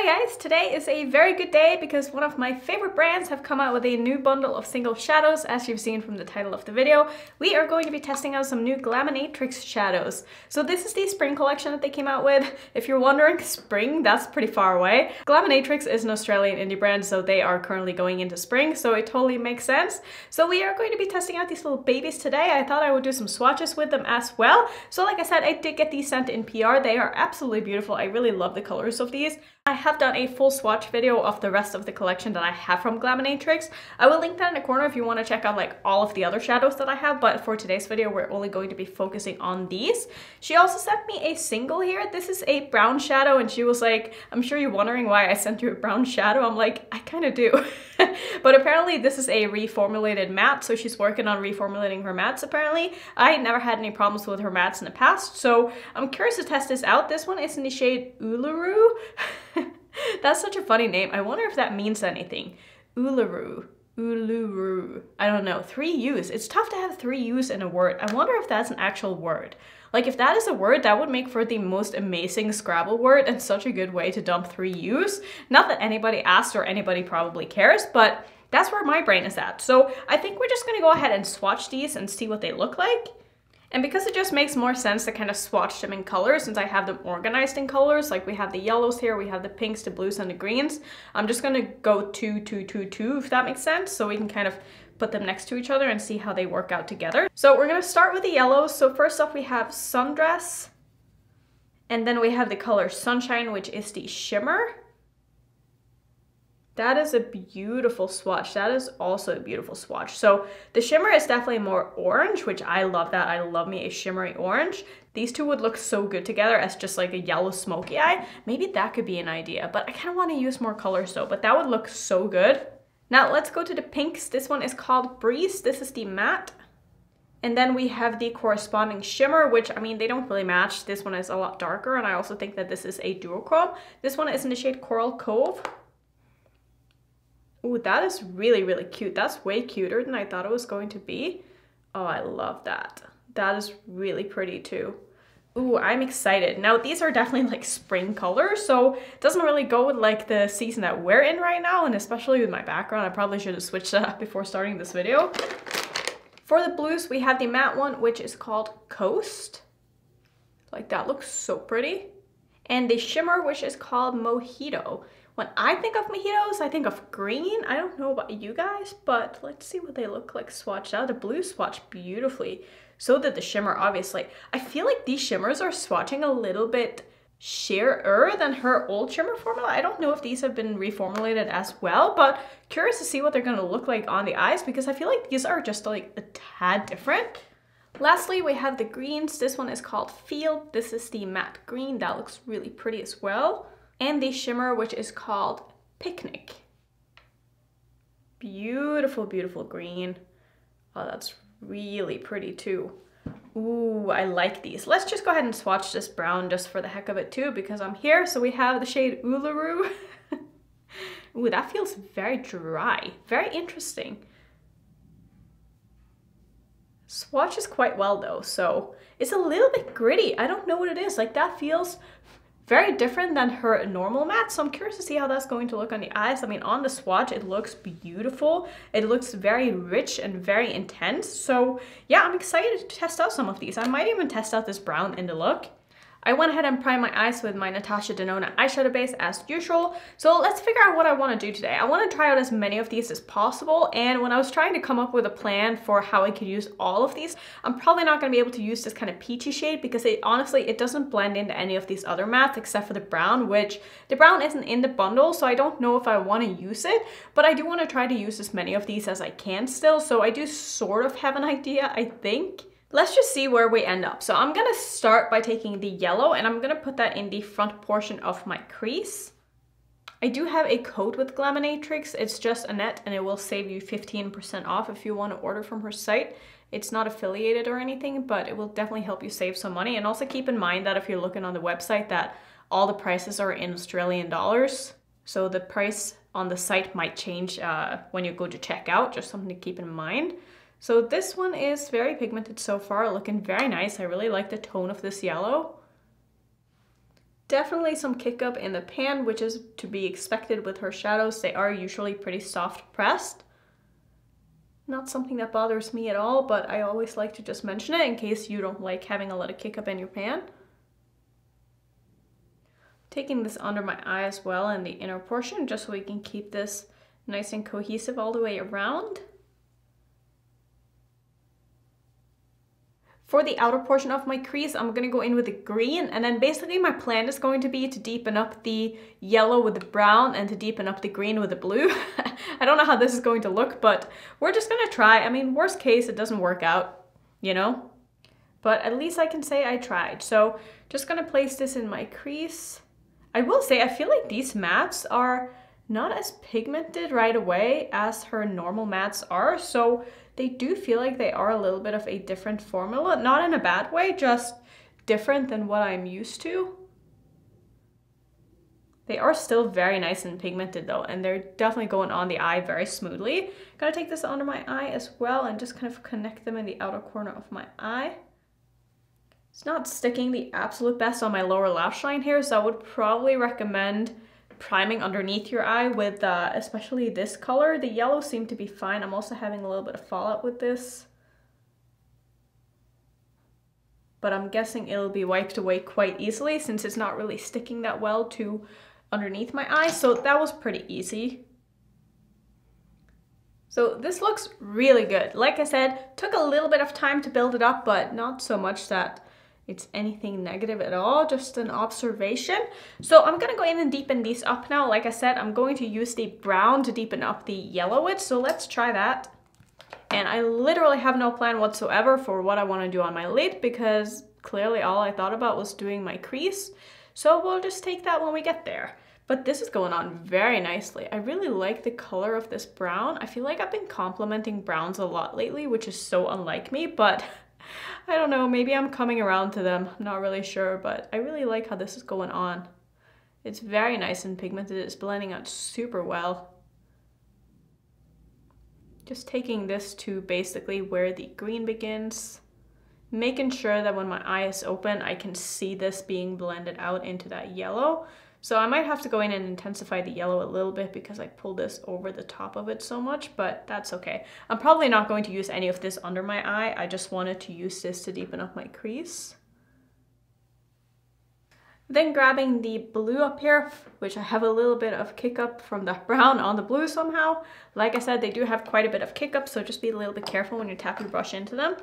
Hi guys, today is a very good day because one of my favorite brands have come out with a new bundle of single shadows. As you've seen from the title of the video, we are going to be testing out some new Glaminatrix shadows. So this is the spring collection that they came out with. If you're wondering, spring, that's pretty far away. Glaminatrix is an Australian indie brand, so they are currently going into spring, so it totally makes sense. So we are going to be testing out these little babies today. I thought I would do some swatches with them as well. So like I said, I did get these sent in PR. They are absolutely beautiful. I really love the colors of these. I have done a full swatch video of the rest of the collection that I have from Glaminatrix. I will link that in the corner if you want to check out like all of the other shadows that I have, but for today's video we're only going to be focusing on these. She also sent me a single here. This is a brown shadow and she was like, I'm sure you're wondering why I sent you a brown shadow. I'm like, I kind of do. But apparently this is a reformulated matte, so she's working on reformulating her mattes apparently. I never had any problems with her mattes in the past, so I'm curious to test this out. This one is in the shade Uluru. That's such a funny name. I wonder if that means anything. Uluru. Uluru. I don't know. 3 U's. It's tough to have 3 U's in a word. I wonder if that's an actual word. Like if that is a word, that would make for the most amazing Scrabble word and such a good way to dump 3 U's. Not that anybody asked or anybody probably cares, but that's where my brain is at. So I think we're just gonna go ahead and swatch these and see what they look like. And because it just makes more sense to kind of swatch them in colors since I have them organized in colors, like we have the yellows here, we have the pinks, the blues, and the greens. I'm just gonna go 2, 2, 2, 2, if that makes sense, so we can kind of put them next to each other and see how they work out together. So we're gonna start with the yellows. So first off we have Sundress, and then we have the color Sunshine, which is the shimmer. That is a beautiful swatch. That is also a beautiful swatch. So the shimmer is definitely more orange, which I love that. I love me a shimmery orange. These two would look so good together as just like a yellow smoky eye. Maybe that could be an idea, but I kind of want to use more colors though, but that would look so good. Now let's go to the pinks. This one is called Breeze. This is the matte. And then we have the corresponding shimmer, which, I mean, they don't really match. This one is a lot darker, and I also think that this is a duochrome. This one is in the shade Coral Cove. Ooh, that is really, really cute. That's way cuter than I thought it was going to be. Oh, I love that. That is really pretty too. Ooh, I'm excited. Now, these are definitely like spring colors, so it doesn't really go with like the season that we're in right now, and especially with my background, I probably should have switched that up before starting this video. For the blues, we have the matte one, which is called Coast. Like, that looks so pretty. And the shimmer, which is called Mojito. When I think of mojitos, I think of green. I don't know about you guys, but let's see what they look like swatched out. The blue swatched beautifully. So did the shimmer, obviously. I feel like these shimmers are swatching a little bit sheerer than her old shimmer formula. I don't know if these have been reformulated as well, but curious to see what they're gonna look like on the eyes because I feel like these are just like a tad different. Lastly, we have the greens. This one is called Field. This is the matte green. That looks really pretty as well. And the shimmer, which is called Picnic. Beautiful, beautiful green. Oh, that's really pretty too. Ooh, I like these. Let's just go ahead and swatch this brown just for the heck of it too, because I'm here. So we have the shade Uluru. Ooh, that feels very dry. Very interesting. Swatches quite well though, so it's a little bit gritty. I don't know what it is. Like, that feels very different than her normal matte, so I'm curious to see how that's going to look on the eyes. I mean, on the swatch, it looks beautiful. It looks very rich and very intense. So yeah, I'm excited to test out some of these. I might even test out this brown in the look. I went ahead and primed my eyes with my Natasha Denona eyeshadow base as usual. So let's figure out what I want to do today. I want to try out as many of these as possible, and when I was trying to come up with a plan for how I could use all of these, I'm probably not going to be able to use this kind of peachy shade because honestly, it doesn't blend into any of these other mattes except for the brown, which the brown isn't in the bundle, so I don't know if I want to use it, but I do want to try to use as many of these as I can still, so I do sort of have an idea, I think. Let's just see where we end up. So I'm gonna start by taking the yellow and I'm gonna put that in the front portion of my crease. I do have a code with Glaminatrix. It's just Annette and it will save you 15% off if you want to order from her site. It's not affiliated or anything, but it will definitely help you save some money. And also keep in mind that if you're looking on the website that all the prices are in Australian dollars. So the price on the site might change when you go to checkout, just something to keep in mind. So this one is very pigmented so far, looking very nice. I really like the tone of this yellow. Definitely some kick up in the pan, which is to be expected with her shadows. They are usually pretty soft pressed. Not something that bothers me at all, but I always like to just mention it in case you don't like having a lot of kick up in your pan. Taking this under my eye as well in the inner portion, just so we can keep this nice and cohesive all the way around. For the outer portion of my crease, I'm going to go in with the green, and then basically my plan is going to be to deepen up the yellow with the brown and to deepen up the green with the blue. I don't know how this is going to look, but we're just going to try. I mean, worst case, it doesn't work out, you know? But at least I can say I tried. So just going to place this in my crease. I will say, I feel like these mattes are not as pigmented right away as her normal mattes are, so they do feel like they are a little bit of a different formula. Not in a bad way, just different than what I'm used to. They are still very nice and pigmented though, and they're definitely going on the eye very smoothly. Gonna take this under my eye as well and just kind of connect them in the outer corner of my eye. It's not sticking the absolute best on my lower lash line here, so I would probably recommend priming underneath your eye with especially this color. The yellow seemed to be fine. I'm also having a little bit of fallout with this, but I'm guessing it'll be wiped away quite easily since it's not really sticking that well to underneath my eye, so that was pretty easy. So this looks really good. Like I said, took a little bit of time to build it up, but not so much that it's anything negative at all, just an observation. So I'm gonna go in and deepen these up now. Like I said, I'm going to use the brown to deepen up the yellow with, so let's try that. And I literally have no plan whatsoever for what I want to do on my lid because clearly all I thought about was doing my crease. So we'll just take that when we get there. But this is going on very nicely. I really like the color of this brown. I feel like I've been complimenting browns a lot lately, which is so unlike me, but I don't know, maybe I'm coming around to them. I'm not really sure, but I really like how this is going on. It's very nice and pigmented. It's blending out super well. Just taking this to basically where the green begins, making sure that when my eye is open, I can see this being blended out into that yellow. So I might have to go in and intensify the yellow a little bit because I pulled this over the top of it so much, but that's okay. I'm probably not going to use any of this under my eye. I just wanted to use this to deepen up my crease. Then grabbing the blue up here, which I have a little bit of kick up from the brown on the blue somehow. Like I said, they do have quite a bit of kick up, so just be a little bit careful when you tap your brush into them.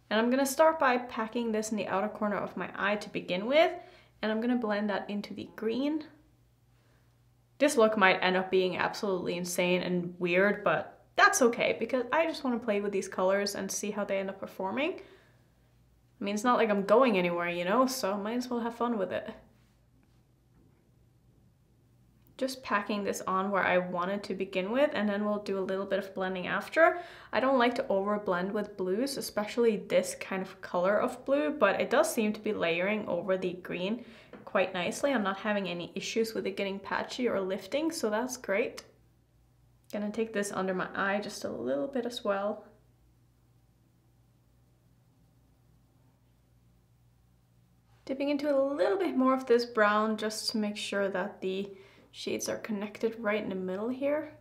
And I'm gonna start by packing this in the outer corner of my eye to begin with. And I'm gonna blend that into the green. This look might end up being absolutely insane and weird, but that's okay because I just want to play with these colors and see how they end up performing. I mean, it's not like I'm going anywhere, you know, so I might as well have fun with it. Just packing this on where I wanted to begin with, and then we'll do a little bit of blending after. I don't like to over blend with blues, especially this kind of color of blue, but it does seem to be layering over the green quite nicely. I'm not having any issues with it getting patchy or lifting, so that's great. Gonna take this under my eye just a little bit as well. Dipping into a little bit more of this brown just to make sure that the shades are connected right in the middle here.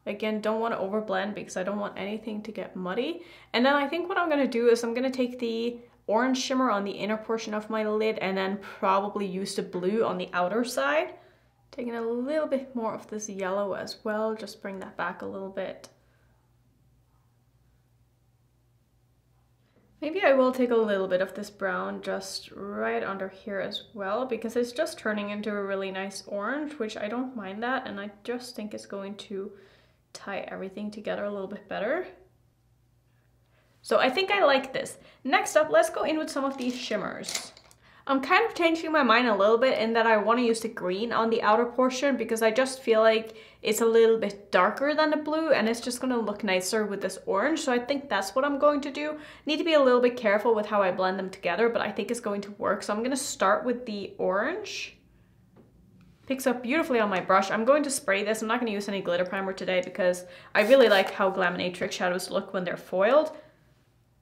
Again, don't want to overblend because I don't want anything to get muddy. And then I think what I'm going to do is I'm going to take the orange shimmer on the inner portion of my lid and then probably use the blue on the outer side. Taking a little bit more of this yellow as well, just bring that back a little bit. Maybe I will take a little bit of this brown just right under here as well because it's just turning into a really nice orange, which I don't mind that, and I just think it's going to tie everything together a little bit better. So I think I like this. Next up, let's go in with some of these shimmers. I'm kind of changing my mind a little bit in that I want to use the green on the outer portion because I just feel like it's a little bit darker than the blue and it's just going to look nicer with this orange. So I think that's what I'm going to do. Need to be a little bit careful with how I blend them together, but I think it's going to work. So I'm going to start with the orange. Picks up beautifully on my brush. I'm going to spray this. I'm not going to use any glitter primer today because I really like how Glaminatrix shadows look when they're foiled.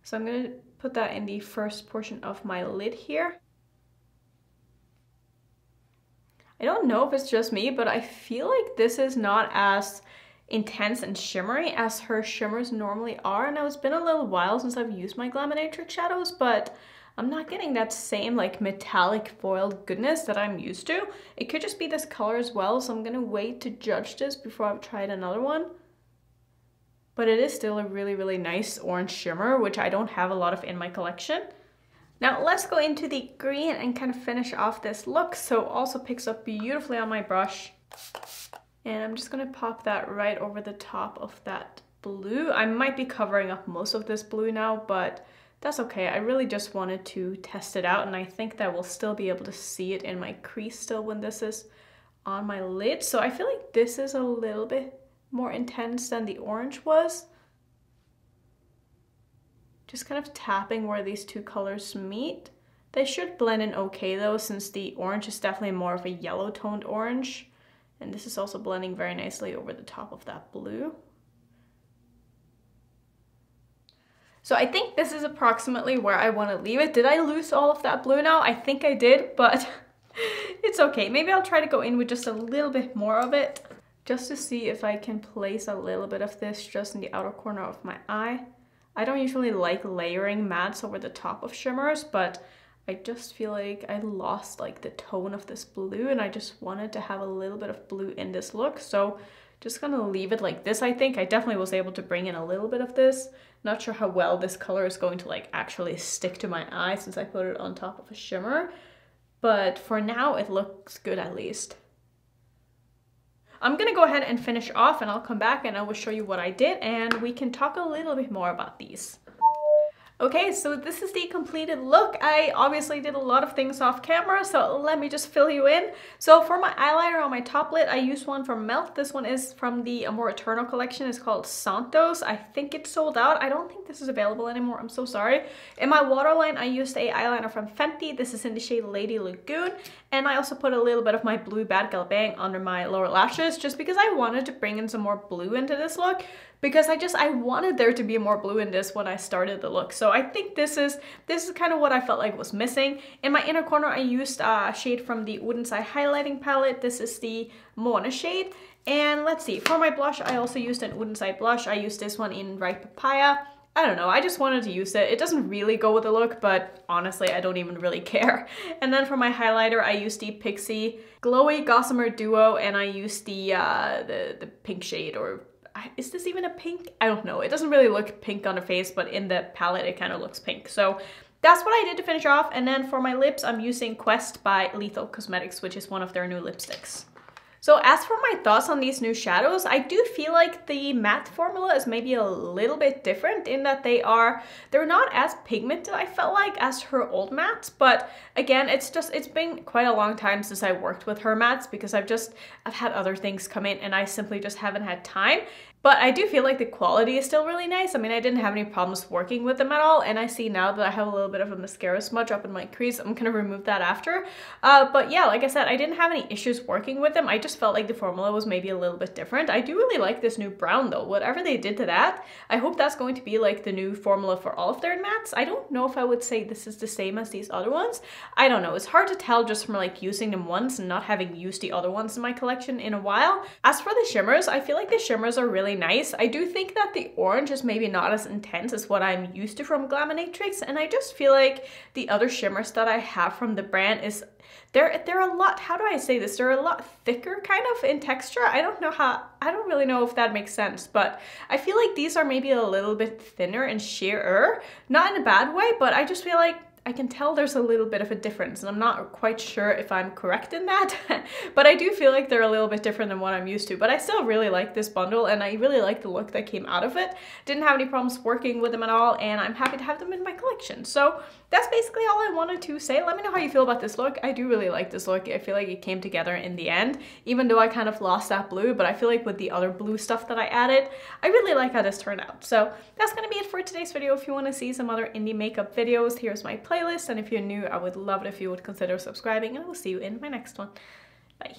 So I'm going to put that in the first portion of my lid here. I don't know if it's just me, but I feel like this is not as intense and shimmery as her shimmers normally are. And it's been a little while since I've used my Glaminatrix shadows, but I'm not getting that same like metallic foiled goodness that I'm used to. It could just be this color as well, so I'm gonna wait to judge this before I've tried another one. But it is still a really, really nice orange shimmer, which I don't have a lot of in my collection. Now let's go into the green and kind of finish off this look. So also picks up beautifully on my brush. And I'm just gonna pop that right over the top of that blue. I might be covering up most of this blue now, but that's okay. I really just wanted to test it out, and I think that we'll still be able to see it in my crease still when this is on my lid. So I feel like this is a little bit more intense than the orange was. Just kind of tapping where these two colors meet. They should blend in okay though, since the orange is definitely more of a yellow toned orange. And this is also blending very nicely over the top of that blue. So I think this is approximately where I want to leave it. Did I lose all of that blue now? I think I did, but it's okay. Maybe I'll try to go in with just a little bit more of it, just to see if I can place a little bit of this just in the outer corner of my eye. I don't usually like layering mattes over the top of shimmers, but I just feel like I lost like the tone of this blue, and I just wanted to have a little bit of blue in this look. So just gonna leave it like this. I think I definitely was able to bring in a little bit of this. Not sure how well this color is going to like actually stick to my eye since I put it on top of a shimmer, but for now it looks good at least. I'm gonna go ahead and finish off, and I'll come back and I will show you what I did, and we can talk a little bit more about these. Okay, so this is the completed look. I obviously did a lot of things off camera, so let me just fill you in. So for my eyeliner on my top lid, I used one from Melt. This one is from the More Eternal collection. It's called Santos. I think it's sold out. I don't think this is available anymore. I'm so sorry. In my waterline, I used a eyeliner from Fenty. This is in the shade Lady Lagoon. And I also put a little bit of my blue Bad Gal Bang under my lower lashes, just because I wanted to bring in some more blue into this look. Because I wanted there to be more blue in this when I started the look. So I think this is kind of what I felt like was missing. In my inner corner, I used a shade from the Wooden Side highlighting palette. This is the Mona shade. And let's see, for my blush, I also used an Wooden Side blush. I used this one in Ripe Papaya. I don't know, I just wanted to use it. It doesn't really go with the look, but honestly, I don't even really care. And then for my highlighter, I used the Pixie Glowy Gossamer Duo, and I used the pink shade, or is this even a pink? I don't know. It doesn't really look pink on the face, but in the palette, it kind of looks pink. So that's what I did to finish off. And then for my lips, I'm using Quest by Lethal Cosmetics, which is one of their new lipsticks. So as for my thoughts on these new shadows, I do feel like the matte formula is maybe a little bit different in that they're not as pigmented, I felt like, as her old mattes. But again, it's been quite a long time since I worked with her mattes, because I've had other things come in and I simply just haven't had time. But I do feel like the quality is still really nice. I mean, I didn't have any problems working with them at all. And I see now that I have a little bit of a mascara smudge up in my crease. I'm gonna remove that after. But yeah, like I said, I didn't have any issues working with them. I just felt like the formula was maybe a little bit different. I do really like this new brown though. Whatever they did to that, I hope that's going to be like the new formula for all of their mattes. I don't know if I would say this is the same as these other ones. I don't know. It's hard to tell just from like using them once and not having used the other ones in my collection in a while. As for the shimmers, I feel like the shimmers are really nice. I do think that the orange is maybe not as intense as what I'm used to from Glaminatrix, and I just feel like the other shimmers that I have from the brand they're a lot, how do I say this? They're a lot thicker kind of in texture. I don't really know if that makes sense, but I feel like these are maybe a little bit thinner and sheerer. Not in a bad way, but I just feel like I can tell there's a little bit of a difference, and I'm not quite sure if I'm correct in that, but I do feel like they're a little bit different than what I'm used to. But I still really like this bundle, and I really like the look that came out of it. Didn't have any problems working with them at all, and I'm happy to have them in my collection. So that's basically all I wanted to say. Let me know how you feel about this look. I do really like this look. I feel like it came together in the end, even though I kind of lost that blue, but I feel like with the other blue stuff that I added, I really like how this turned out. So that's gonna be it for today's video. If you want to see some other indie makeup videos, here's my playlist, and if you're new, I would love it if you would consider subscribing, and I will see you in my next one. Bye.